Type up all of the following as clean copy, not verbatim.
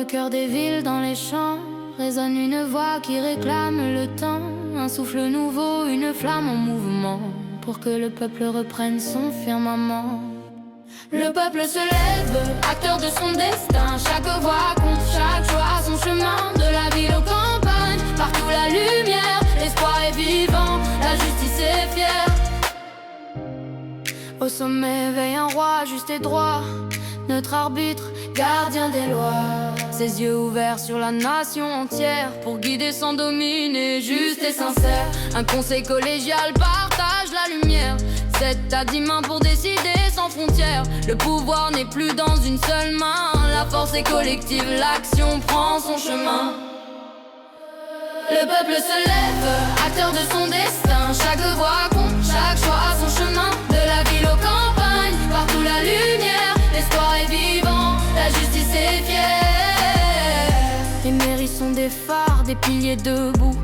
cœur des villes, dans les champs, résonne une voix qui réclame le temps. Un souffle nouveau, une flamme en mouvement, pour que le peuple reprenne son firmament. Le peuple se lève, acteur de son destin. Chaque voix compte, chaque choix son chemin. De la ville aux campagnes, partout la lumière. L'espoir est vivant, la justice est fière. Au sommet veille un roi juste et droit, notre arbitre, gardien des lois. Ses yeux ouverts sur la nation entière, pour guider sans dominer, juste et sincère. Un conseil collégial partage la lumière, 7 à 10 mains pour décider sans frontières. Le pouvoir n'est plus dans une seule main, la force est collective, l'action prend son chemin. Le peuple se lève, acteur de son destin. Chaque voix compte, chaque choix son chemin. De la ville aux campagnes, partout la lumière. L'espoir est vivant, la justice est fière. Les mairies sont des phares, des piliers debout,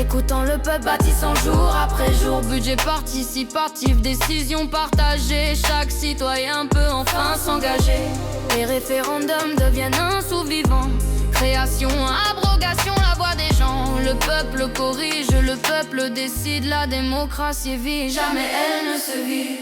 écoutant le peuple, bâtissant jour après jour. Budget participatif, décision partagée. Chaque citoyen peut enfin s'engager. Les référendums deviennent un sous-vivant. Création, abrogation, la voix des gens. Le peuple corrige, le peuple décide. La démocratie est vie, jamais elle ne se vit.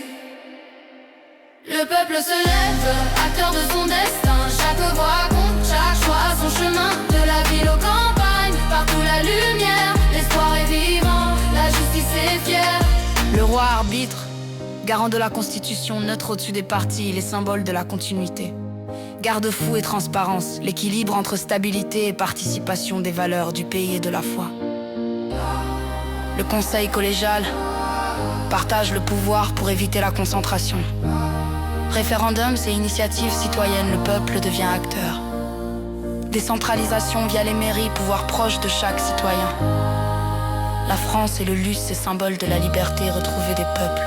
Le peuple se lève, acteur de son destin. Chaque voix compte, chaque choix son chemin. De la ville aux campagnes, partout la lumière. L'espoir est vivant, la justice est fière. Le roi arbitre, garant de la constitution, neutre au-dessus des partis, les symboles de la continuité. Garde-fou et transparence, l'équilibre entre stabilité et participation des valeurs du pays et de la foi. Le conseil collégial partage le pouvoir pour éviter la concentration. Référendums et initiatives citoyennes, le peuple devient acteur. Décentralisation via les mairies, pouvoir proche de chaque citoyen. La France et le luce, c'est symbole de la liberté retrouvée des peuples.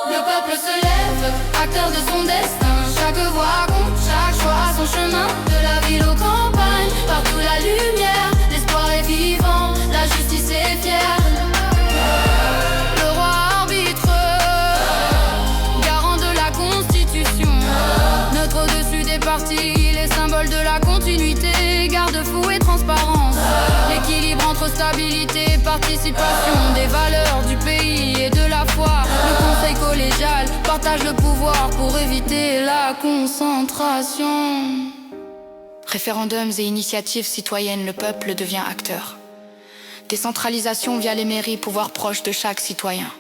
Le peuple se lève, acteur de son destin. Chaque voix compte, chaque choix son chemin. De la ville aux campagnes, partout la lumière. L'espoir est vivant, la justice est fière. Le roi arbitre, garant de la constitution, neutre au-dessus des partis, les symboles de la continuité. Garde-fou et transparence, l'équilibre entre stabilité et participation. Des valeurs du pays et de la foi. Le conseil collégial partage le pouvoir pour éviter la concentration. Référendums et initiatives citoyennes, le peuple devient acteur. Décentralisation via les mairies, pouvoir proche de chaque citoyen.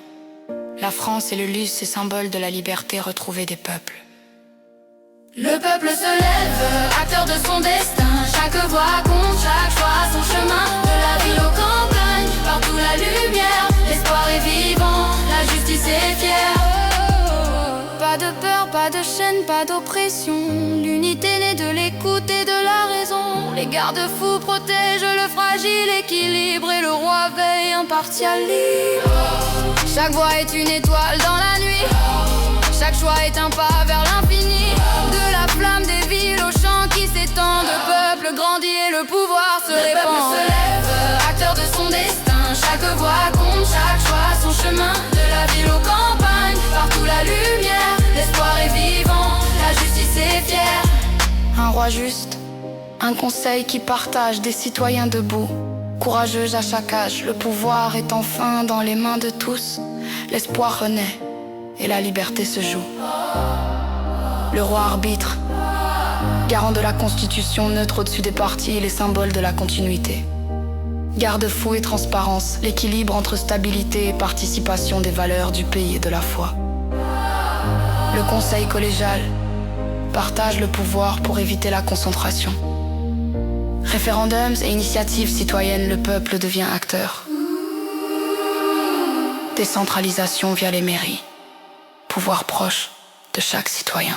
La France et le luce, c'est symbole de la liberté retrouvée des peuples. Le peuple se lève, acteur de son destin. Chaque voix compte, chaque choix son chemin. De la ville aux campagnes, partout la lumière. L'espoir est vivant, la justice est fière. Pas de peur, pas de chaîne, pas d'oppression. L'unité naît de l'écoute et de la raison. Les garde-fous protègent le fragile équilibre, et le roi veille impartial libre. Chaque voix est une étoile dans la nuit. Chaque choix est un pas vers l'infini. De la flamme des villes aux champs qui s'étendent, le peuple grandit et le pouvoir se répand. Le peuple se lève, acteur de son destin. Chaque voix compte, chaque choix son chemin. De la ville aux campagnes, partout la lumière. L'espoir est vivant, la justice est fière. Un roi juste, un conseil qui partage, des citoyens debout, courageux à chaque âge. Le pouvoir est enfin dans les mains de tous. L'espoir renaît et la liberté se joue. Le roi arbitre, garant de la constitution, neutre au-dessus des partis, les symboles de la continuité. Garde-fou et transparence, l'équilibre entre stabilité et participation des valeurs du pays et de la foi. Le conseil collégial partage le pouvoir pour éviter la concentration. Référendums et initiatives citoyennes, le peuple devient acteur. Décentralisation via les mairies, pouvoir proche de chaque citoyen.